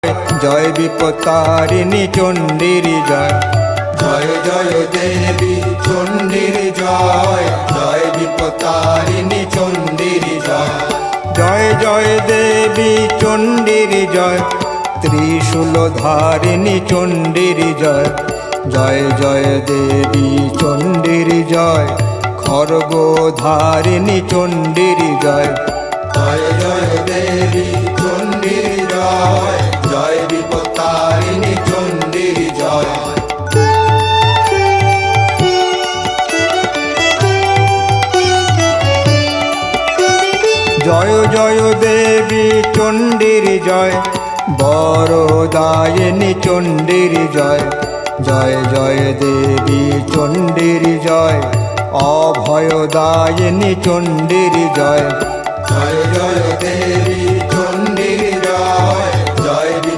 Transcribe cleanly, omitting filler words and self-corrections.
জয় Bipattarini চণ্ডীর জয়। জয় জয় দেবী চণ্ডীর জয়, জয় Bipattarini চণ্ডীর জয়। জয় জয় দেবী চণ্ডীর জয়, ত্রিশূলধারিণী চণ্ডীর জয়। জয় জয় দেবী চণ্ডীর জয়, খড়গধারিণী চণ্ডীর জয়। জয় জয় দেবী চণ্ডীর জয়, জয় Bipattarini চণ্ডীর জয়। জয় জয় দেবী চণ্ডীর জয়, বরদায়িনী চণ্ডীর জয়। জয় জয় দেবী চণ্ডীর জয়, অভয়দায়িনী চণ্ডীর জয়। জয় জয় দেবী